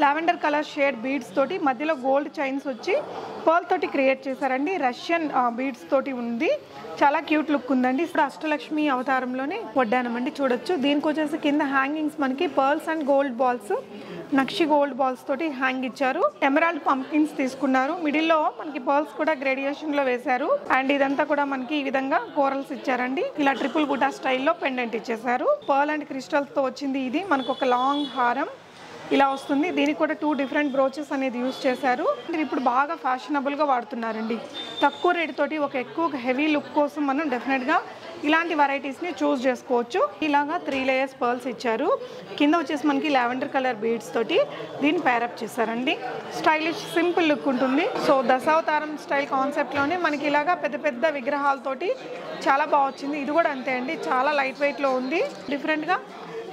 Lavender colour shade beads తోటి మధ్యలో gold chains వచ్చి పర్ల్ తోటి క్రియేట్ చేశారండి. రష్యన్ బీడ్స్ తోటి ఉంది. చాలా క్యూట్ లుక్ ఉందండి. ఇప్పుడు అష్టలక్ష్మి అవతారంలోనే వడ్డానమండి, చూడొచ్చు. దీనికి వచ్చేసి కింద హ్యాంగింగ్స్ మనకి pearls and gold balls, nakshi gold balls తోటి హ్యాంగ్ ఇచ్చారు. ఎమరాల్డ్ పంప్కిన్స్ తీసుకున్నారు. మిడిల్ లో మనకి పర్ల్స్ కూడా గ్రేడియేషన్ లో వేశారు. అండ్ ఇదంతా కూడా మనకి ఈ విధంగా కోరల్స్ ఇచ్చారండి. ఇలా ట్రిపుల్ బుటా స్టైల్లో పెండెంట్ ఇచ్చేసారు. పర్ల్ అండ్ క్రిస్టల్స్ తో వచ్చింది. ఇది మనకు ఒక లాంగ్ హారం ఇలా వస్తుంది. దీనికి కూడా 2 డిఫరెంట్ బ్రోచెస్ అనేది యూజ్ చేశారు. ఇప్పుడు బాగా ఫ్యాషనబుల్గా వాడుతున్నారండి. తక్కువ రేట్ తోటి ఒక ఎక్కువ హెవీ లుక్ కోసం మనం డెఫినెట్గా ఇలాంటి వెరైటీస్ని చూస్ చేసుకోవచ్చు. ఇలాగా 3 లేయర్స్ పర్ల్స్ ఇచ్చారు. కింద వచ్చేసి మనకి లావెండర్ కలర్ బీడ్స్ తోటి దీన్ని పేరప్ చేశారండి. స్టైలిష్ సింపుల్ లుక్ ఉంటుంది. సో దశావతారం స్టైల్ కాన్సెప్ట్లోనే మనకి ఇలాగా పెద్ద పెద్ద విగ్రహాలతోటి చాలా బాగా వచ్చింది. ఇది కూడా అంతే అండి, చాలా లైట్ వెయిట్లో ఉంది. డిఫరెంట్గా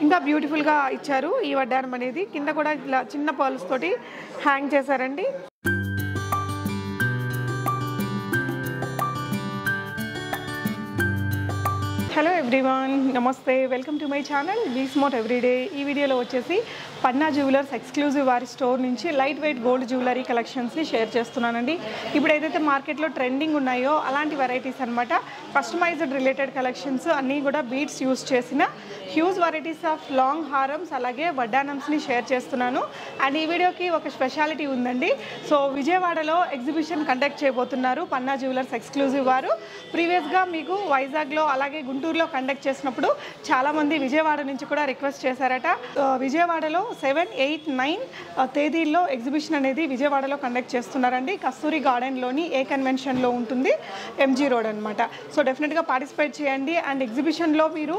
ఇంకా బ్యూటిఫుల్గా ఇచ్చారు ఈ వడ్డానం అనేది. కింద కూడా ఇలా చిన్న పర్ల్స్ తోటి హ్యాంగ్ చేశారండి. హలో ఎవ్రీవన్, నమస్తే, welcome to my channel be smart everyday. ఈ వీడియోలో వచ్చేసి పన్నా జ్యువెలర్స్ ఎక్స్క్లూజివ్ వారి స్టోర్ నుంచి లైట్ వెయిట్ గోల్డ్ జ్యువెలరీ కలెక్షన్స్ని షేర్ చేస్తున్నానండి. ఇప్పుడు ఏదైతే మార్కెట్లో ట్రెండింగ్ ఉన్నాయో అలాంటి వెరైటీస్ అనమాట. కస్టమైజ్డ్ రిలేటెడ్ కలెక్షన్స్ అన్నీ కూడా బీడ్స్ యూస్ చేసిన హ్యూజ్ వెరైటీస్ ఆఫ్ లాంగ్ హారమ్స్ అలాగే వడ్డానమ్స్ని షేర్ చేస్తున్నాను. అండ్ ఈ వీడియోకి ఒక స్పెషాలిటీ ఉందండి. సో విజయవాడలో ఎగ్జిబిషన్ కండక్ట్ చేయబోతున్నారు పన్నా జ్యువెలర్స్ ఎక్స్క్లూజివ్ వారు. ప్రీవియస్గా మీకు వైజాగ్లో అలాగే గుంటూరులో కండక్ట్ చేసినప్పుడు చాలామంది విజయవాడ నుంచి కూడా రిక్వెస్ట్ చేశారట. విజయవాడలో 7, 8, 9 తేదీల్లో ఎగ్జిబిషన్ అనేది విజయవాడలో కండక్ట్ చేస్తున్నారండి. కస్తూరి గార్డెన్లోని ఏ కన్వెన్షన్లో ఉంటుంది, ఎంజీ రోడ్ అనమాట. సో డెఫినెట్గా పార్టిసిపేట్ చేయండి. అండ్ ఎగ్జిబిషన్లో మీరు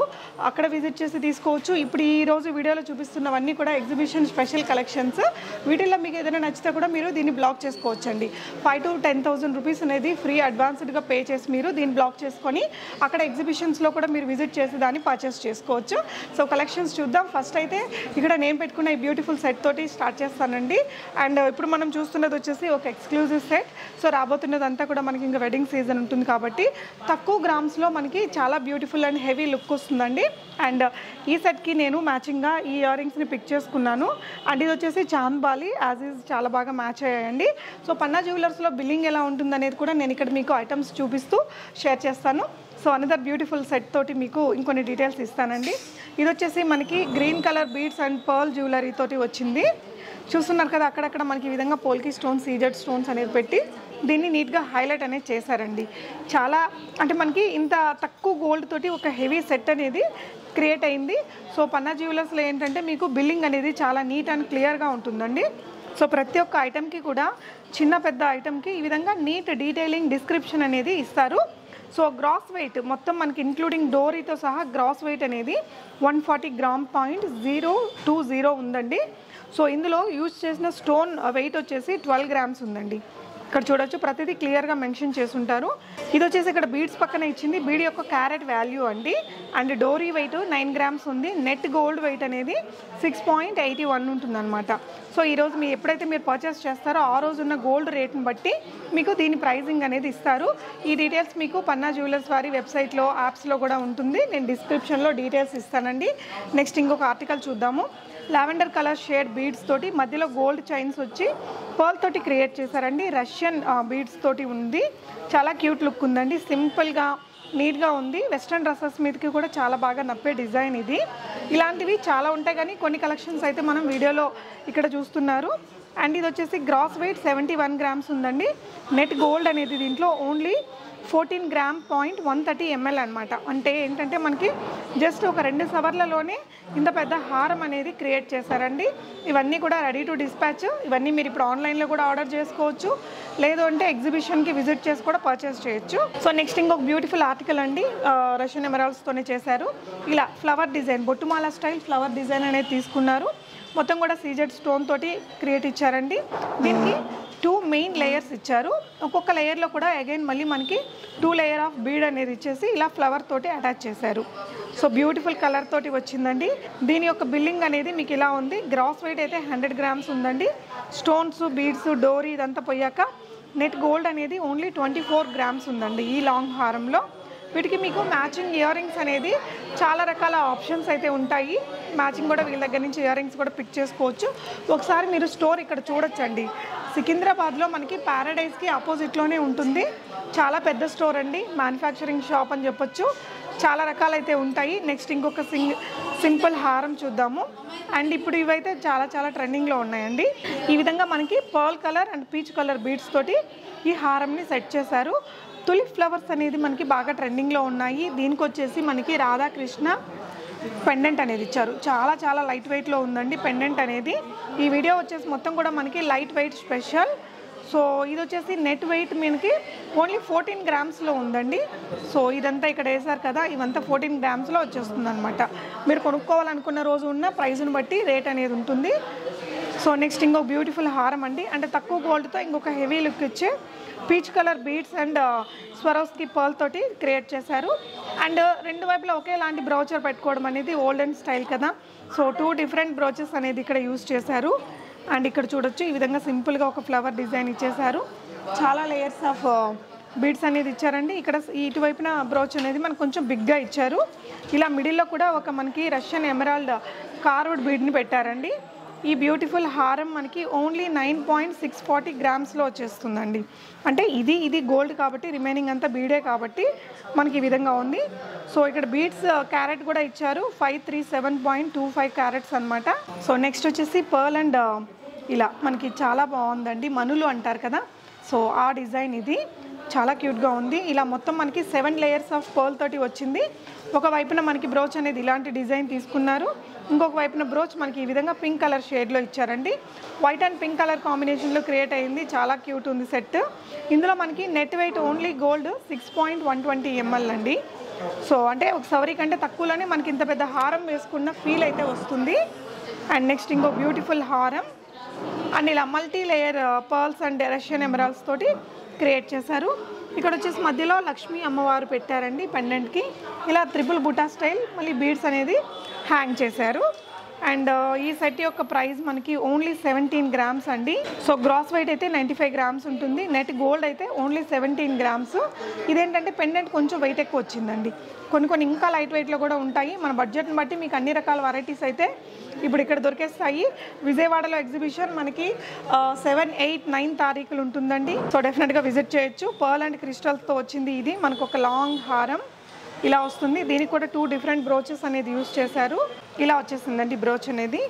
అక్కడ విజిట్ చేసి తీసుకోవచ్చు. ఇప్పుడు ఈ రోజు వీడియోలో చూపిస్తున్నవన్నీ కూడా ఎగ్జిబిషన్ స్పెషల్ కలెక్షన్స్. వీటిల్లో మీకు ఏదైనా నచ్చితే కూడా మీరు దీన్ని బ్లాక్ చేసుకోవచ్చండి. 5,000 to 10,000 రూపీస్ అనేది ఫ్రీ అడ్వాన్స్డ్గా పే చేసి మీరు దీన్ని బ్లాక్ చేసుకొని అక్కడ ఎగ్జిబిషన్స్లో కూడా మీరు విజిట్ చేసి దాన్ని పర్చేస్ చేసుకోవచ్చు. సో కలెక్షన్స్ చూద్దాం. ఫస్ట్ అయితే ఇక్కడ నేను పెట్టుకున్న ఈ బ్యూటిఫుల్ సెట్ తోటి స్టార్ట్ చేస్తానండి. అండ్ ఇప్పుడు మనం చూస్తున్నది వచ్చేసి ఒక ఎక్స్క్లూజివ్ సెట్. సో రాబోతున్నదంతా కూడా మనకి ఇంకా వెడ్డింగ్ సీజన్ ఉంటుంది కాబట్టి తక్కువ గ్రామ్స్లో మనకి చాలా బ్యూటిఫుల్ అండ్ హెవీ లుక్ వస్తుందండి. అండ్ ఈ సెట్కి నేను మ్యాచింగ్గా ఈ ఇయర్ రింగ్స్ని పిక్ చేసుకున్నాను. అండ్ ఇది వచ్చేసి చాంద్ బాలి యాజ్ ఈజ్ చాలా బాగా మ్యాచ్ అయ్యాయండి. సో పన్నా జ్యువెలర్స్లో బిల్లింగ్ ఎలా ఉంటుందనేది కూడా నేను ఇక్కడ మీకు ఐటమ్స్ చూపిస్తూ షేర్ చేస్తాను. సో అనదర్ బ్యూటిఫుల్ సెట్ తోటి మీకు ఇంకొన్ని డీటెయిల్స్ ఇస్తానండి. ఇది వచ్చేసి మనకి green colour beads and pearl jewellery తోటి వచ్చింది. చూస్తున్నారు కదా, అక్కడక్కడ మనకి ఈ విధంగా పోల్కి స్టోన్స్, సీజెడ్ స్టోన్స్ అనేది పెట్టి దీన్ని నీట్గా హైలైట్ అనేది చేశారండి. చాలా అంటే మనకి ఇంత తక్కువ గోల్డ్ తోటి ఒక హెవీ సెట్ అనేది క్రియేట్ అయింది. సో పన్నా జ్యువెలర్స్లో ఏంటంటే మీకు బిల్లింగ్ అనేది చాలా నీట్ అండ్ క్లియర్గా ఉంటుందండి. సో ప్రతి ఒక్క ఐటెంకి కూడా చిన్న పెద్ద ఐటెంకి ఈ విధంగా నీట్ డీటెయిలింగ్ డిస్క్రిప్షన్ అనేది ఇస్తారు. సో గ్రాస్ వెయిట్ మొత్తం మనకి ఇంక్లూడింగ్ డోరీతో సహా గ్రాస్ వెయిట్ అనేది 140 గ్రామ్.020 ఉందండి. సో ఇందులో యూజ్ చేసిన స్టోన్ వెయిట్ వచ్చేసి 12 గ్రామ్స్ ఉందండి. ఇక్కడ చూడొచ్చు, ప్రతిదీ క్లియర్గా మెన్షన్ చేసుంటారు. ఇది వచ్చేసి ఇక్కడ బీడ్స్ పక్కన ఇచ్చింది బీడ్ యొక్క క్యారెట్ వాల్యూ అండి. అండ్ డోరీ వెయిట్ 9 గ్రామ్స్ ఉంది. నెట్ గోల్డ్ వెయిట్ అనేది 6.81 ఉంటుందన్నమాట. సో ఈరోజు మీరు ఎప్పుడైతే మీరు పర్చేస్ చేస్తారో ఆ రోజు ఉన్న గోల్డ్ రేట్ని బట్టి మీకు దీని ప్రైజింగ్ అనేది ఇస్తారు. ఈ డీటెయిల్స్ మీకు పన్నా జ్యువెలర్స్ వారి వెబ్సైట్లో, యాప్స్లో కూడా ఉంటుంది. నేను డిస్క్రిప్షన్లో డీటెయిల్స్ ఇస్తానండి. నెక్స్ట్ ఇంకొక ఆర్టికల్ చూద్దాము. లావెండర్ కలర్ షేడ్ బీడ్స్ తోటి మధ్యలో గోల్డ్ చైన్స్ వచ్చి పర్ల్ తోటి క్రియేట్ చేశారండి. రష్యన్ బీడ్స్ తోటి ఉంది. చాలా క్యూట్ లుక్ ఉందండి. సింపుల్గా నీట్గా ఉంది. వెస్ట్రన్ డ్రెస్సెస్ మీదకి కూడా చాలా బాగా నప్పే డిజైన్ ఇది. ఇలాంటివి చాలా ఉంటాయి కానీ కొన్ని కలెక్షన్స్ అయితే మనం వీడియోలో ఇక్కడ చూస్తున్నారు. అండ్ ఇది వచ్చేసి గ్రాస్ వెయిట్ 71 గ్రామ్స్ ఉందండి. నెట్ గోల్డ్ అనేది దీంట్లో ఓన్లీ 14 గ్రామ్.130 ml అనమాట. అంటే ఏంటంటే మనకి జస్ట్ ఒక 2 సవర్లలోనే ఇంత పెద్ద హారం అనేది క్రియేట్ చేశారండి. ఇవన్నీ కూడా రెడీ టు డిస్పాచ్. ఇవన్నీ మీరు ఇప్పుడు ఆన్లైన్లో కూడా ఆర్డర్ చేసుకోవచ్చు, లేదు అంటే ఎగ్జిబిషన్కి విజిట్ చేసి కూడా పర్చేస్ చేయొచ్చు. సో నెక్స్ట్ ఇంకొక బ్యూటిఫుల్ ఆర్టికల్ అండి. రష్యన్ ఎమరాల్డ్స్తోనే చేశారు. ఇలా ఫ్లవర్ డిజైన్, బొట్టుమాల స్టైల్ ఫ్లవర్ డిజైన్ అనేది తీసుకున్నారు. మొత్తం కూడా సీజెడ్ స్టోన్ తోటి క్రియేట్ ఇచ్చారండి. దీనికి 2 మెయిన్ లేయర్స్ ఇచ్చారు. ఒక్కొక్క లేయర్లో కూడా అగైన్ మళ్ళీ మనకి 2 లేయర్ ఆఫ్ బీడ్ అనేది ఇచ్చేసి ఇలా ఫ్లవర్ తోటి అటాచ్ చేశారు. సో బ్యూటిఫుల్ కలర్ తోటి వచ్చిందండి. దీని యొక్క బిల్లింగ్ అనేది మీకు ఇలా ఉంది. గ్రాస్ వెయిట్ అయితే 100 గ్రామ్స్ ఉందండి. స్టోన్స్, బీడ్స్, డోరీ ఇదంతా పోయాక నెట్ గోల్డ్ అనేది ఓన్లీ 24 గ్రామ్స్ ఉందండి ఈ లాంగ్ హారంలో. వీటికి మీకు మ్యాచింగ్ ఇయర్ రింగ్స్ అనేది చాలా రకాల ఆప్షన్స్ అయితే ఉంటాయి. మ్యాచింగ్ కూడా వీళ్ళ దగ్గర నుంచి ఇయర్ రింగ్స్ కూడా పిక్ చేసుకోవచ్చు. ఒకసారి మీరు స్టోర్ ఇక్కడ చూడొచ్చండి. సికింద్రాబాద్లో మనకి ప్యారడైజ్కి ఆపోజిట్లోనే ఉంటుంది. చాలా పెద్ద స్టోర్ అండి, మ్యానుఫ్యాక్చరింగ్ షాప్ అని చెప్పొచ్చు. చాలా రకాలైతే ఉంటాయి. నెక్స్ట్ ఇంకొక సింపుల్ హారం చూద్దాము. అండ్ ఇప్పుడు ఇవైతే చాలా ట్రెండింగ్లో ఉన్నాయండి. ఈ విధంగా మనకి pearl colour and peach colour beads తోటి ఈ హారంని సెట్ చేశారు. తులిప్ ఫ్లవర్స్ అనేది మనకి బాగా ట్రెండింగ్లో ఉన్నాయి. దీనికి వచ్చేసి మనకి రాధాకృష్ణ పెండెంట్ అనేది ఇచ్చారు. చాలా లైట్ వెయిట్లో ఉందండి పెండెంట్ అనేది. ఈ వీడియో వచ్చేసి మొత్తం కూడా మనకి లైట్ వెయిట్ స్పెషల్. సో ఇది వచ్చేసి నెట్ వెయిట్ మనకి ఓన్లీ 14 గ్రామ్స్లో ఉందండి. సో ఇదంతా ఇక్కడ వేసారు కదా, ఇవంతా 14 గ్రామ్స్లో వచ్చేస్తుంది అనమాట. మీరు కొనుక్కోవాలనుకున్న రోజు ఉన్న ప్రైస్ని బట్టి రేట్ అనేది ఉంటుంది. సో నెక్స్ట్ ఇంకో బ్యూటిఫుల్ హారం అండి. అంటే తక్కువ గోల్డ్తో ఇంకొక హెవీ లుక్ ఇచ్చే peach colour beads and Swarovski pearl తోటి క్రియేట్ చేశారు. అండ్ రెండు వైపులా ఒకేలాంటి బ్రౌచర్ పెట్టుకోవడం అనేది ఓల్డెన్ స్టైల్ కదా. సో 2 డిఫరెంట్ బ్రౌచెస్ అనేది ఇక్కడ యూజ్ చేశారు. అండ్ ఇక్కడ చూడొచ్చు ఈ విధంగా సింపుల్గా ఒక ఫ్లవర్ డిజైన్ ఇచ్చేశారు. చాలా లేయర్స్ ఆఫ్ బీడ్స్ అనేది ఇచ్చారండి. ఇక్కడ ఇటువైపున బ్రౌచ్ అనేది మనకు కొంచెం బిగ్గా ఇచ్చారు. ఇలా మిడిల్లో కూడా ఒక మనకి రష్యన్ ఎమరాల్డ్ కార్వుడ్ బీడ్ని పెట్టారండి. ఈ బ్యూటిఫుల్ హారం మనకి ఓన్లీ 9.640 గ్రామ్స్లో వచ్చేస్తుందండి. అంటే ఇది గోల్డ్ కాబట్టి రిమైనింగ్ అంతా బీడే కాబట్టి మనకి ఈ విధంగా ఉంది. సో ఇక్కడ బీడ్స్ క్యారెట్ కూడా ఇచ్చారు, 537.25 క్యారెట్స్ అనమాట. సో నెక్స్ట్ వచ్చేసి పర్ల్ అండ్ ఇలా మనకి చాలా బాగుందండి. మనులు అంటారు కదా, సో ఆ డిజైన్ ఇది చాలా క్యూట్గా ఉంది. ఇలా మొత్తం మనకి 7 లేయర్స్ ఆఫ్ పర్ల్ తోటి వచ్చింది. ఒక వైపున మనకి బ్రోచ్ అనేది ఇలాంటి డిజైన్ తీసుకున్నారు. ఇంకొక వైపున బ్రోచ్ మనకి ఈ విధంగా పింక్ కలర్ షేడ్లో ఇచ్చారండి. వైట్ అండ్ పింక్ కలర్ కాంబినేషన్లో క్రియేట్ అయింది. చాలా క్యూట్ ఉంది సెట్. ఇందులో మనకి net weight only gold 6.120 ml అండి. సో అంటే ఒక సవరీ కంటే తక్కువలోనే మనకి ఇంత పెద్ద హారం వేసుకున్న ఫీల్ అయితే వస్తుంది. అండ్ నెక్స్ట్ ఇంకో బ్యూటిఫుల్ హారం అండ్ ఇలా multi layer pearls and Russian emeralds తోటి క్రియేట్ చేశారు. ఇక్కడ వచ్చేసి మధ్యలో లక్ష్మీ అమ్మవారు పెట్టారండి పెండెంట్కి. ఇలా ట్రిపుల్ బుటా స్టైల్ మళ్ళీ బీడ్స్ అనేది హ్యాంగ్ చేశారు. అండ్ ఈ సెట్ యొక్క ప్రైస్ మనకి ఓన్లీ 17 గ్రామ్స్ అండి. సో గ్రాస్ వెయిట్ అయితే 95 గ్రామ్స్ ఉంటుంది. నెట్ గోల్డ్ అయితే ఓన్లీ 17 గ్రామ్స్. ఇదేంటంటే పెండెంట్ కొంచెం వెయిట్ ఎక్కువ వచ్చిందండి. కొన్ని ఇంకా లైట్ వెయిట్లో కూడా ఉంటాయి. మన బడ్జెట్ని బట్టి మీకు అన్ని రకాల వెరైటీస్ అయితే ఇప్పుడు ఇక్కడ దొరికేస్తాయి. విజయవాడలో ఎగ్జిబిషన్ మనకి 7, 8, 9 తారీఖులు ఉంటుందండి. సో డెఫినెట్గా విజిట్ చేయొచ్చు. పర్ల్ అండ్ క్రిస్టల్స్తో వచ్చింది ఇది. మనకు ఒక లాంగ్ హారం ఇలా వస్తుంది. దీనికి కూడా 2 డిఫరెంట్ బ్రోచెస్ అనేది యూజ్ చేశారు. ఇలా వచ్చేసిందండి బ్రోచ్ అనేది,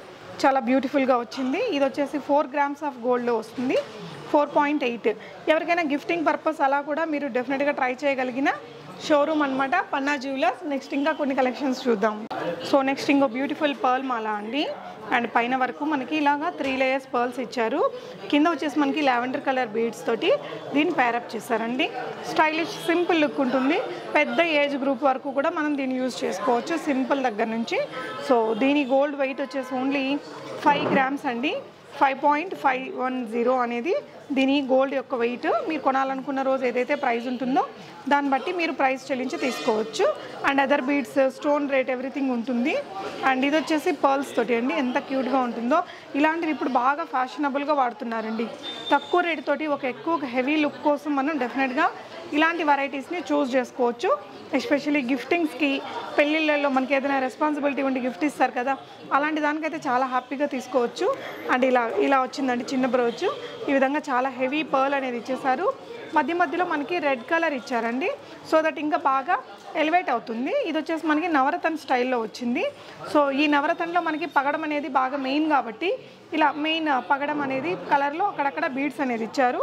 చాలా బ్యూటిఫుల్గా వచ్చింది. ఇది వచ్చేసి 4 గ్రామ్స్ ఆఫ్ గోల్డ్లో వస్తుంది, 4.8. ఎవరికైనా గిఫ్టింగ్ పర్పస్ అలా కూడా మీరు డెఫినెట్గా ట్రై చేయగలిగిన షోరూమ్ అనమాట పన్నా జ్యువెలర్స్. నెక్స్ట్ ఇంకా కొన్ని కలెక్షన్స్ చూద్దాం. సో నెక్స్ట్ ఇంకో బ్యూటిఫుల్ పర్ల్ మాల అండి. అండ్ పైన వరకు మనకి ఇలాగా 3 లేయర్స్ పర్ల్స్ ఇచ్చారు. కింద వచ్చేసి మనకి లావెండర్ కలర్ బీడ్స్ తోటి దీన్ని ప్యారప్ చేశారండి. స్టైలిష్ సింపుల్ లుక్ ఉంటుంది. పెద్ద ఏజ్ గ్రూప్ వరకు కూడా మనం దీన్ని యూజ్ చేసుకోవచ్చు, సింపుల్ దగ్గర నుంచి. సో దీని గోల్డ్ వెయిట్ వచ్చేసి ఓన్లీ 5 గ్రామ్స్ అండి. 5.510 అనేది దీని గోల్డ్ యొక్క వెయిట్. మీరు కొనాలనుకున్న రోజు ఏదైతే ప్రైస్ ఉంటుందో దాన్ని బట్టి మీరు ప్రైస్ చెల్లించి తీసుకోవచ్చు. And other beads, stone rate everything ఉంటుంది. అండ్ ఇది వచ్చేసి పర్ల్స్ తోటి అండి. ఎంత క్యూట్గా ఉంటుందో. ఇలాంటివి ఇప్పుడు బాగా ఫ్యాషనబుల్గా వాడుతున్నారండి. తక్కువ రేట్ తోటి ఒక ఎక్కువ హెవీ లుక్ కోసం మనం డెఫినెట్గా ఇలాంటి వెరైటీస్ని చూస్ చేసుకోవచ్చు. ఎస్పెషల్లీ గిఫ్టింగ్స్కి, పెళ్ళిళ్ళల్లో మనకి ఏదైనా రెస్పాన్సిబిలిటీ ఉండి గిఫ్ట్ ఇస్తారు కదా, అలాంటి దానికైతే చాలా హ్యాపీగా తీసుకోవచ్చు. అండ్ ఇలా వచ్చిందండి చిన్న బ్రోచ్. ఈ విధంగా చాలా హెవీ పర్ల్ అనేది ఇచ్చేసారు. మధ్యలో మనకి రెడ్ కలర్ ఇచ్చారండి, సో దట్ ఇంకా బాగా ఎలివేట్ అవుతుంది. ఇది వచ్చేసి మనకి నవరత్న స్టైల్లో వచ్చింది. సో ఈ నవరత్నలో మనకి పగడం అనేది బాగా మెయిన్ కాబట్టి ఇలా మెయిన్ పగడం అనేది కలర్లో అక్కడక్కడ బీడ్స్ అనేది ఇచ్చారు.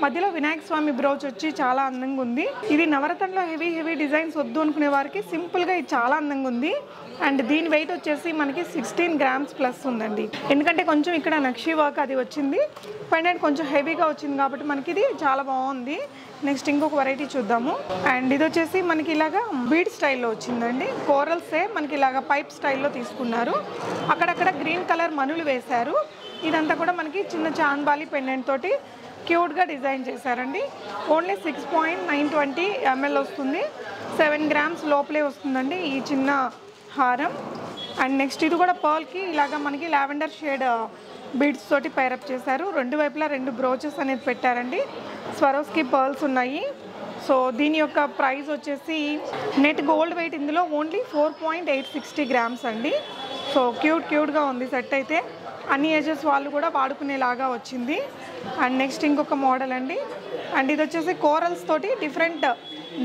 మధ్యలో వినాయక స్వామి బ్రోచ్ వచ్చి చాలా అందంగా ఉంది. ఇది నవరత్నలో హెవీ డిజైన్స్ వద్దు అనుకునే వారికి సింపుల్గా ఇది చాలా అందంగా ఉంది. అండ్ దీని వెయిట్ వచ్చేసి మనకి 16 గ్రామ్స్ ప్లస్ ఉందండి. ఎందుకంటే కొంచెం ఇక్కడ నక్షి వర్క్ అది వచ్చింది, పెండెంట్ కొంచెం హెవీగా వచ్చింది కాబట్టి మనకి ఇది చాలా బాగుంది. నెక్స్ట్ ఇంకొక వెరైటీ చూద్దాము. అండ్ ఇది వచ్చేసి మనకి ఇలాగా బీడ్ స్టైల్లో వచ్చిందండి. కోరల్సే మనకి ఇలాగా పైప్ స్టైల్లో తీసుకున్నారు. అక్కడక్కడ గ్రీన్ కలర్ మనులు వేశారు. ఇదంతా కూడా మనకి చిన్న చాంద్బాలి పెండెంట్ తోటి క్యూట్గా డిజైన్ చేశారండి. ఓన్లీ 6.920 ml వస్తుంది. 7 గ్రామ్స్ లోపలే వస్తుందండి ఈ చిన్న హారం. అండ్ నెక్స్ట్ ఇది కూడా పర్ల్కి ఇలాగా మనకి లావెండర్ షేడ్ బీడ్స్ తోటి పైరప్ చేశారు. రెండు వైపులా 2 బ్రోచెస్ అనేది పెట్టారండి. స్వరోస్కి పర్ల్స్ ఉన్నాయి. సో సో దీని యొక్క ప్రైస్ వచ్చేసి నెట్ గోల్డ్ వెయిట్ ఇందులో ఓన్లీ 4.860 గ్రామ్స్ అండి. సో క్యూట్గా ఉంది సెట్ అయితే. అన్ని ఏజెస్ వాళ్ళు కూడా వాడుకునేలాగా వచ్చింది. అండ్ నెక్స్ట్ ఇంకొక మోడల్ అండి. అండ్ ఇది వచ్చేసి కోరల్స్ తోటి డిఫరెంట్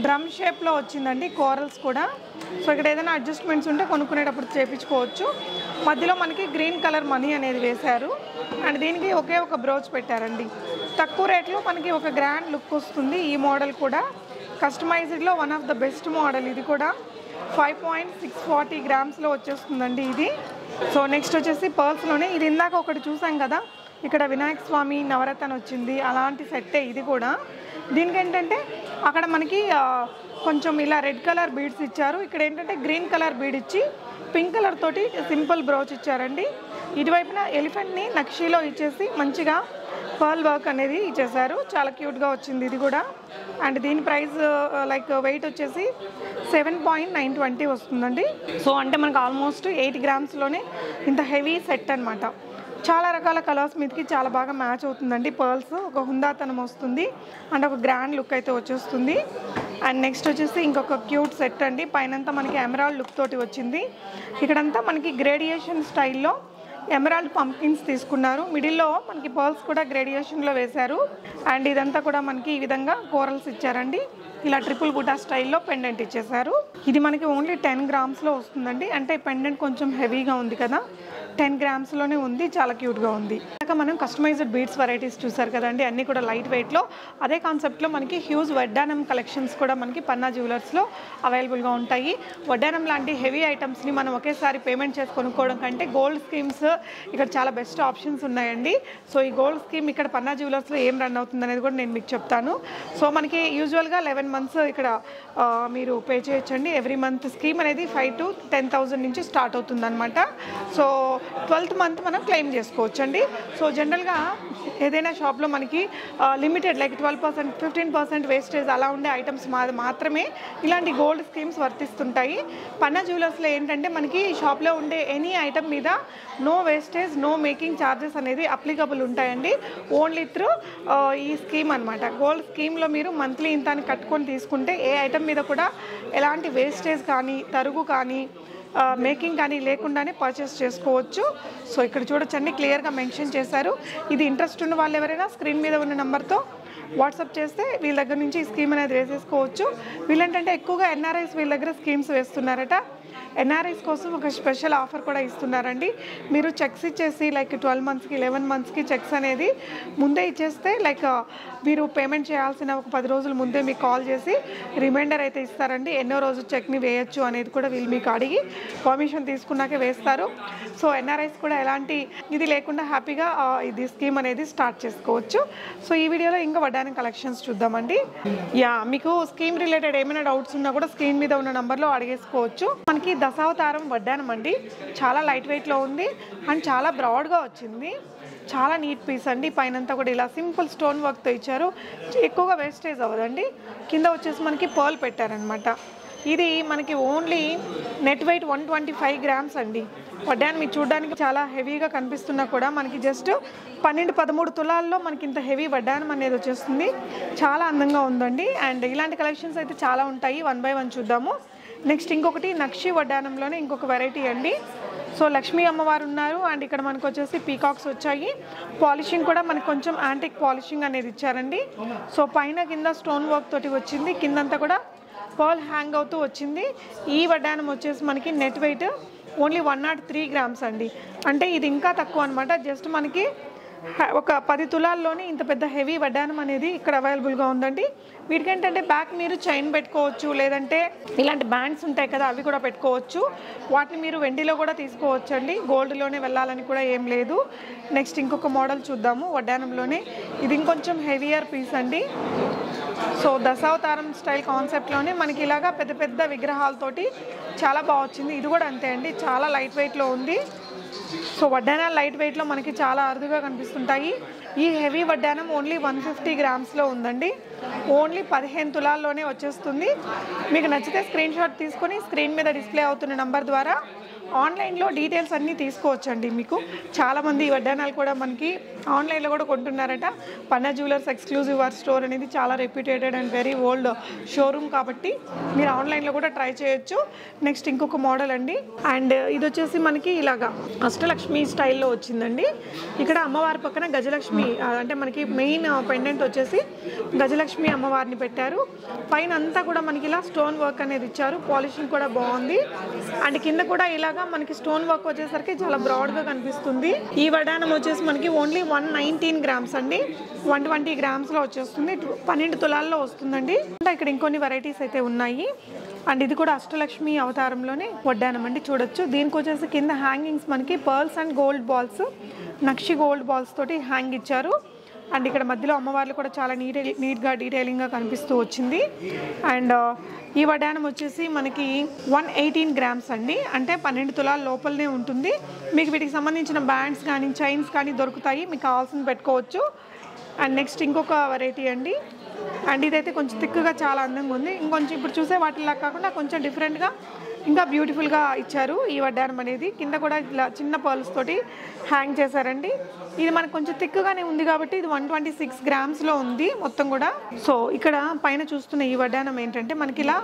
డ్రమ్ షేప్లో వచ్చిందండి కోరల్స్ కూడా. సో ఇక్కడ ఏదైనా అడ్జస్ట్మెంట్స్ ఉంటే కొనుక్కునేటప్పుడు చేయించుకోవచ్చు. మధ్యలో మనకి గ్రీన్ కలర్ మనీ అనేది వేశారు. అండ్ దీనికి ఒకే ఒక బ్రోచ్ పెట్టారండి. తక్కువ రేట్లో మనకి ఒక గ్రాండ్ లుక్ వస్తుంది. ఈ మోడల్ కూడా కస్టమైజ్డ్లో one of the best model. ఇది కూడా 5.640 గ్రామ్స్లో వచ్చేస్తుందండి ఇది. సో నెక్స్ట్ వచ్చేసి పర్ల్స్లోనే ఇది ఇందాక ఒకటి చూసాం కదా, ఇక్కడ వినాయక స్వామి నవరత్న వచ్చింది, అలాంటి సెట్టే ఇది కూడా. దీనికి ఏంటంటే అక్కడ మనకి కొంచెం ఇలా రెడ్ కలర్ బీడ్స్ ఇచ్చారు. ఇక్కడ ఏంటంటే గ్రీన్ కలర్ బీడ్ ఇచ్చి పింక్ కలర్ తోటి సింపుల్ బ్రోచ్ ఇచ్చారండి. ఇటువైపున ఎలిఫెంట్ని నక్షీలో ఇచ్చేసి మంచిగా పర్ల్ వర్క్ అనేది ఇచ్చేసారు. చాలా క్యూట్గా వచ్చింది ఇది కూడా. అండ్ దీని ప్రైస్ లైక్ వెయిట్ వచ్చేసి 7.920 వస్తుందండి. సో అంటే మనకు ఆల్మోస్ట్ 8 గ్రామ్స్లోనే ఇంత హెవీ సెట్ అనమాట. చాలా రకాల కలర్స్ మీదకి చాలా బాగా మ్యాచ్ అవుతుందండి. పర్ల్స్ ఒక హుందాతనం వస్తుంది అండ్ ఒక గ్రాండ్ లుక్ అయితే వచ్చేస్తుంది. అండ్ నెక్స్ట్ వచ్చేసి ఇంకొక క్యూట్ సెట్ అండి. పైనంతా మనకి ఎమరాల్డ్ లుక్ తోటి వచ్చింది. ఇక్కడంతా మనకి గ్రేడియేషన్ స్టైల్లో ఎమరాల్డ్ పంకిన్స్ తీసుకున్నారు. మిడిల్లో మనకి పర్ల్స్ కూడా గ్రేడియేషన్లో వేశారు. అండ్ ఇదంతా కూడా మనకి ఈ విధంగా కోరల్స్ ఇచ్చారండి. ఇలా ట్రిపుల్ బుటా స్టైల్లో పెండెంట్ ఇచ్చేసారు. ఇది మనకి ఓన్లీ 10 గ్రామ్స్లో వస్తుందండి. అంటే పెండెంట్ కొంచెం హెవీగా ఉంది కదా, 10 గ్రామ్స్లోనే ఉంది. చాలా క్యూట్గా ఉంది. ఇంకా మనం కస్టమైజ్డ్ బీడ్స్ వెరైటీస్ చూసారు కదండి, అన్నీ కూడా లైట్ వెయిట్లో. అదే కాన్సెప్ట్లో మనకి హ్యూజ్ వడ్డానం కలెక్షన్స్ కూడా మనకి పన్నా జ్యువెలర్స్లో అవైలబుల్గా ఉంటాయి. వడ్డానం లాంటి హెవీ ఐటమ్స్ని మనం ఒకేసారి పేమెంట్ చేసి కొనుక్కోవడం కంటే గోల్డ్ స్కీమ్స్ ఇక్కడ చాలా బెస్ట్ ఆప్షన్స్ ఉన్నాయండి. సో ఈ గోల్డ్ స్కీమ్ ఇక్కడ పన్నా జ్యువెలర్స్లో ఏం రన్ అవుతుంది అనేది కూడా నేను మీకు చెప్తాను. సో మనకి యూజువల్గా 11 మంత్స్ ఇక్కడ మీరు పే చేయొచ్చండి. ఎవ్రీ మంత్ స్కీమ్ అనేది 5,000 to 10,000 నుంచి స్టార్ట్ అవుతుంది అనమాట. సో 12th మంత్ మనం క్లెయిమ్ చేసుకోవచ్చు అండి. సో జనరల్గా ఏదైనా షాప్లో మనకి లిమిటెడ్ లైక్ 12%, 15% వేస్టేజ్ అలా ఉండే ఐటమ్స్ మాత్రమే ఇలాంటి గోల్డ్ స్కీమ్స్ వర్తిస్తుంటాయి. పన్నా జ్యువెలర్స్లో ఏంటంటే మనకి షాప్లో ఉండే ఎనీ ఐటమ్ మీద no wastage, no making charges అనేది అప్లికబుల్ ఉంటాయండి. ఓన్లీ త్రూ ఈ స్కీమ్ అనమాట. గోల్డ్ స్కీమ్లో మీరు మంత్లీ ఇంత అని కట్టుకొని తీసుకుంటే ఏ ఐటమ్ మీద కూడా ఎలాంటి వేస్టేజ్ కానీ, తరుగు కానీ, మేకింగ్ కానీ లేకుండానే పర్చేస్ చేసుకోవచ్చు. సో ఇక్కడ చూడొచ్చండి, క్లియర్గా మెన్షన్ చేశారు. ఇది ఇంట్రెస్ట్ ఉన్న వాళ్ళు ఎవరైనా స్క్రీన్ మీద ఉన్న నెంబర్తో వాట్సాప్ చేస్తే వీళ్ళ దగ్గర నుంచి ఈ స్కీమ్ అనేది వేసేసుకోవచ్చు. వీళ్ళేంటంటే ఎక్కువగా ఎన్ఆర్ఐస్ వీళ్ళ దగ్గర స్కీమ్స్ వేస్తున్నారట. ఎన్ఆర్ఐస్ కోసం ఒక స్పెషల్ ఆఫర్ కూడా ఇస్తున్నారండి. మీరు చెక్స్ ఇచ్చేసి లైక్ 12 మంత్స్కి 11 మంత్స్కి చెక్స్ అనేది ముందే ఇచ్చేస్తే లైక్ మీరు పేమెంట్ చేయాల్సిన ఒక 10 రోజుల ముందే మీకు కాల్ చేసి రిమైండర్ అయితే ఇస్తారండి. ఎన్నో రోజు చెక్ని వేయచ్చు అనేది కూడా వీళ్ళు మీకు అడిగి పర్మిషన్ తీసుకున్నాకే వేస్తారు. సో ఎన్ఆర్ఐస్ కూడా ఎలాంటి ఇది లేకుండా హ్యాపీగా ఇది స్కీమ్ అనేది స్టార్ట్ చేసుకోవచ్చు. సో ఈ వీడియోలో ఇంకా వడ్డానం కలెక్షన్స్ చూద్దామండి. మీకు స్కీమ్ రిలేటెడ్ ఏమైనా డౌట్స్ ఉన్నా కూడా స్క్రీన్ మీద ఉన్న నెంబర్లో అడిగేసుకోవచ్చు. మనకి దశావతారం వడ్డానం అండి. చాలా లైట్ వెయిట్లో ఉంది అండ్ చాలా బ్రాడ్గా వచ్చింది. చాలా నీట్ పీస్ అండి. పైనంతా కూడా ఇలా సింపుల్ స్టోన్ వర్క్తో ఇచ్చారు. ఎక్కువగా వేస్టేజ్ అవ్వదండి. కింద వచ్చేసి మనకి పర్ల్ పెట్టారనమాట. ఇది మనకి ఓన్లీ నెట్ వెయిట్ 125 గ్రామ్స్ అండి. వడ్డానం మీకు చూడడానికి చాలా హెవీగా కనిపిస్తున్నా కూడా మనకి జస్ట్ 12-13 తులాల్లో మనకి ఇంత హెవీ వడ్డానం అనేది వచ్చేస్తుంది. చాలా అందంగా ఉందండి. అండ్ ఇలాంటి కలెక్షన్స్ అయితే చాలా ఉంటాయి. 1 by 1 చూద్దాము. నెక్స్ట్ ఇంకొకటి నక్షి వడ్డానంలోనే ఇంకొక వెరైటీ అండి. సో లక్ష్మీ అమ్మవారు ఉన్నారు అండ్ ఇక్కడ మనకు వచ్చేసి పీకాక్స్ వచ్చాయి. పాలిషింగ్ కూడా మనకు కొంచెం యాంటిక్ పాలిషింగ్ అనేది ఇచ్చారండి. సో పైన కింద స్టోన్ వర్క్ తోటి వచ్చింది. కిందంతా కూడా పర్ల్ హ్యాంగ్ అవుతూ వచ్చింది. ఈ వడ్డానం వచ్చేసి మనకి నెట్ వెయిట్ ఓన్లీ 103 గ్రామ్స్ అండి. అంటే ఇది ఇంకా తక్కువ అనమాట. జస్ట్ మనకి ఒక 10 తులాల్లోనే ఇంత పెద్ద హెవీ వడ్డానం అనేది ఇక్కడ అవైలబుల్గా ఉందండి. వీటికేంటంటే బ్యాక్ మీరు చైన్ పెట్టుకోవచ్చు, లేదంటే ఇలాంటి బ్యాండ్స్ ఉంటాయి కదా అవి కూడా పెట్టుకోవచ్చు. వాటిని మీరు వెండిలో కూడా తీసుకోవచ్చు అండి. గోల్డ్లోనే వెళ్ళాలని కూడా ఏం లేదు. నెక్స్ట్ ఇంకొక మోడల్ చూద్దాము వడ్డానంలోనే. ఇది ఇంకొంచెం హెవియర్ పీస్ అండి. సో దశావతారం స్టైల్ కాన్సెప్ట్లోనే మనకి ఇలాగా పెద్ద పెద్ద విగ్రహాలతోటి చాలా బాగా వచ్చింది. ఇది కూడా అంతే అండి, చాలా లైట్ వెయిట్లో ఉంది. సో వడ్డానాలు లైట్ వెయిట్లో మనకి చాలా అరుదుగా కనిపిస్తుంటాయి. ఈ హెవీ వడ్డానం ఓన్లీ 150 గ్రామ్స్లో ఉందండి. ఓన్లీ 15 తులాల్లోనే వచ్చేస్తుంది. మీకు నచ్చితే స్క్రీన్ షాట్ తీసుకొని స్క్రీన్ మీద డిస్ప్లే అవుతున్న నంబర్ ద్వారా ఆన్లైన్లో డీటెయిల్స్ అన్నీ తీసుకోవచ్చండి. మీకు చాలామంది ఈ వడ్డానాలు కూడా మనకి ఆన్లైన్లో కూడా కొంటున్నారట. పన్నా జ్యువెలర్స్ ఎక్స్క్లూజివ్ వారి స్టోర్ అనేది చాలా reputed and very old showroom కాబట్టి మీరు ఆన్లైన్లో కూడా ట్రై చేయొచ్చు. నెక్స్ట్ ఇంకొక మోడల్ అండి. అండ్ ఇది వచ్చేసి మనకి ఇలాగా అష్టలక్ష్మి స్టైల్లో వచ్చిందండి. ఇక్కడ అమ్మవారి పక్కన గజలక్ష్మి అంటే మనకి మెయిన్ పెండెంట్ వచ్చేసి గజలక్ష్మి అమ్మవారిని పెట్టారు. పైన అంతా కూడా మనకి ఇలా స్టోన్ వర్క్ అనేది ఇచ్చారు. పాలిషింగ్ కూడా బాగుంది. అండ్ కింద కూడా ఇలాగా మనకి స్టోన్ వర్క్ వచ్చేసరికి చాలా బ్రాడ్గా కనిపిస్తుంది. ఈ వడ్డానం వచ్చేసి మనకి ఓన్లీ 119 గ్రామ్స్ అండి. 120 గ్రామ్స్లో వచ్చేస్తుంది. 12 తులాల్లో వస్తుందండి. ఇక్కడ ఇంకొన్ని వెరైటీస్ అయితే ఉన్నాయి. అండ్ ఇది కూడా అష్టలక్ష్మి అవతారంలోనే వడ్డానం అండి, చూడొచ్చు. దీనికి వచ్చేసి కింద హ్యాంగింగ్స్ మనకి pearls and gold balls, nakshi gold balls తోటి హ్యాంగ్ ఇచ్చారు. అండ్ ఇక్కడ మధ్యలో అమ్మవార్లు కూడా చాలా నీట్గా డీటెయిలింగ్గా కనిపిస్తూ వచ్చింది. అండ్ ఈ వడ్డానం వచ్చేసి మనకి 118 గ్రామ్స్ అండి, అంటే 12 తులాల లోపలనే ఉంటుంది. మీకు వీటికి సంబంధించిన బ్యాండ్స్ కానీ చైన్స్ కానీ దొరుకుతాయి, మీకు కావాల్సింది పెట్టుకోవచ్చు. అండ్ నెక్స్ట్ ఇంకొక వెరైటీ అండి. అండ్ ఇదైతే కొంచెం థిక్గా చాలా అందంగా ఉంది. ఇంకొంచెం ఇప్పుడు చూసే వాటిలా కాకుండా కొంచెం డిఫరెంట్గా ఇంకా బ్యూటిఫుల్గా ఇచ్చారు ఈ వడ్డానం అనేది. కింద కూడా ఇట్లా చిన్న పర్ల్స్ తోటి హ్యాంగ్ చేశారండి. ఇది మనకు కొంచెం థిక్గానే ఉంది కాబట్టి ఇది 126 గ్రామ్స్లో ఉంది మొత్తం కూడా. సో ఇక్కడ పైన చూస్తున్న ఈ వడ్డానం ఏంటంటే మనకి ఇలా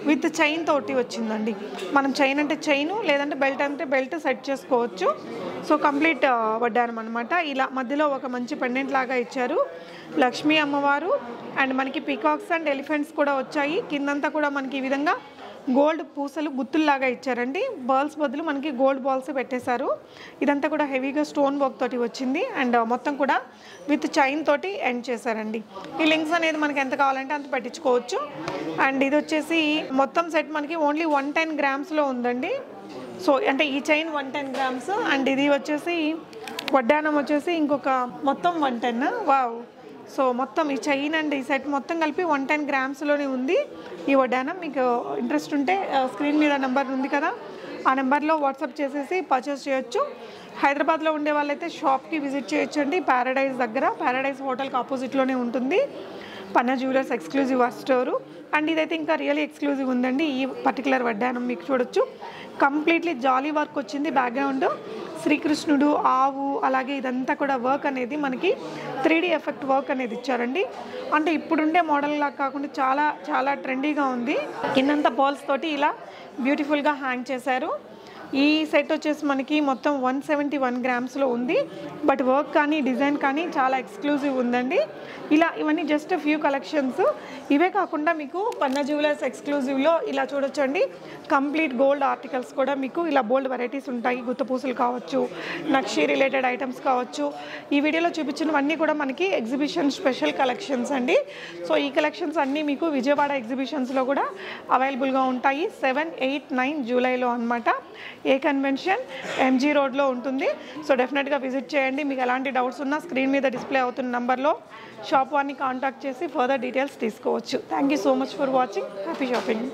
విత్ చైన్ తోటి వచ్చిందండి. మనం చైన్ అంటే చైను, లేదంటే బెల్ట్ అంటే బెల్ట్ సెట్ చేసుకోవచ్చు. సో కంప్లీట్ వడ్డానం అనమాట. ఇలా మధ్యలో ఒక మంచి పెండెంట్ లాగా ఇచ్చారు. లక్ష్మీ అమ్మవారు అండ్ మనకి పీకాక్స్ అండ్ ఎలిఫెంట్స్ కూడా వచ్చాయి. కిందంతా కూడా మనకి ఈ విధంగా గోల్డ్ పూసలు గుత్తుల్లాగా ఇచ్చారండి. బాల్స్ బదులు మనకి గోల్డ్ బాల్స్ పెట్టేశారు. ఇదంతా కూడా హెవీగా స్టోన్ వర్క్ తోటి వచ్చింది. అండ్ మొత్తం కూడా విత్ చైన్ తోటి ఎండ్ చేశారండి. ఈ లింక్స్ అనేది మనకి ఎంత కావాలంటే అంత పెట్టించుకోవచ్చు. అండ్ ఇది వచ్చేసి మొత్తం సెట్ మనకి ఓన్లీ 110 గ్రామ్స్లో ఉందండి. సో అంటే ఈ చైన్ 110 గ్రామ్స్ అండ్ ఇది వచ్చేసి వడ్డానం వచ్చేసి ఇంకొక మొత్తం 110. వావ్. సో మొత్తం ఈ చైన్ అండ్ ఈ సెట్ మొత్తం కలిపి 110 గ్రామ్స్లోనే ఉంది ఈ వడ్డానం. మీకు ఇంట్రెస్ట్ ఉంటే స్క్రీన్ మీద నెంబర్ ఉంది కదా, ఆ నెంబర్లో వాట్సాప్ చేసేసి పర్చేస్ చేయొచ్చు. హైదరాబాద్లో ఉండే వాళ్ళైతే షాప్కి విజిట్ చేయొచ్చు అండి. ప్యారడైజ్ దగ్గర, ప్యారడైజ్ హోటల్కి ఆపోజిట్లోనే ఉంటుంది పన్నా జ్యువెలర్స్ ఎక్స్క్లూజివ్ వార్ స్టోరు. అండ్ ఇదైతే ఇంకా రియల్లీ ఎక్స్క్లూజివ్ ఉందండి. ఈ పర్టికులర్ వడ్డానం మీకు చూడొచ్చు, కంప్లీట్లీ జాలీ వర్క్ వచ్చింది. బ్యాక్గ్రౌండ్ శ్రీకృష్ణుడు, ఆవు, అలాగే ఇదంతా కూడా వర్క్ అనేది మనకి 3D ఎఫెక్ట్ వర్క్ అనేది ఇచ్చారండి. అంటే ఇప్పుడుండే మోడల్ లాగా కాకుండా చాలా చాలా ట్రెండీగా ఉంది. కిందంతా బాల్స్ తోటి ఇలా బ్యూటిఫుల్గా హ్యాంగ్ చేశారు. ఈ సెట్ వచ్చేసి మనకి మొత్తం 171 గ్రామ్స్లో ఉంది. బట్ వర్క్ కానీ డిజైన్ కానీ చాలా ఎక్స్క్లూజివ్ ఉందండి. ఇలా ఇవన్నీ జస్ట్ ఫ్యూ కలెక్షన్స్. ఇవే కాకుండా మీకు పన్నా జ్యువెలర్స్ ఎక్స్క్లూజివ్లో ఇలా చూడొచ్చండి, కంప్లీట్ గోల్డ్ ఆర్టికల్స్ కూడా మీకు ఇలా బోల్డ్ వెరైటీస్ ఉంటాయి. గుత్తపూసలు కావచ్చు, నక్షి రిలేటెడ్ ఐటమ్స్ కావచ్చు. ఈ వీడియోలో చూపించినవన్నీ కూడా మనకి ఎగ్జిబిషన్ స్పెషల్ కలెక్షన్స్ అండి. సో ఈ కలెక్షన్స్ అన్నీ మీకు విజయవాడ ఎగ్జిబిషన్స్లో కూడా అవైలబుల్గా ఉంటాయి. 7, 8, 9 జూలైలో అనమాట. ఏ కన్వెన్షన్ ఎంజీ రోడ్లో ఉంటుంది. సో డెఫినెట్గా విజిట్ చేయండి. మీకు ఎలాంటి డౌట్స్ ఉన్నా స్క్రీన్ మీద డిస్ప్లే అవుతున్న నెంబర్లో షాప్ వారిని కాంటాక్ట్ చేసి ఫర్దర్ డీటెయిల్స్ తీసుకోవచ్చు. Thank you so much for watching. Happy shopping.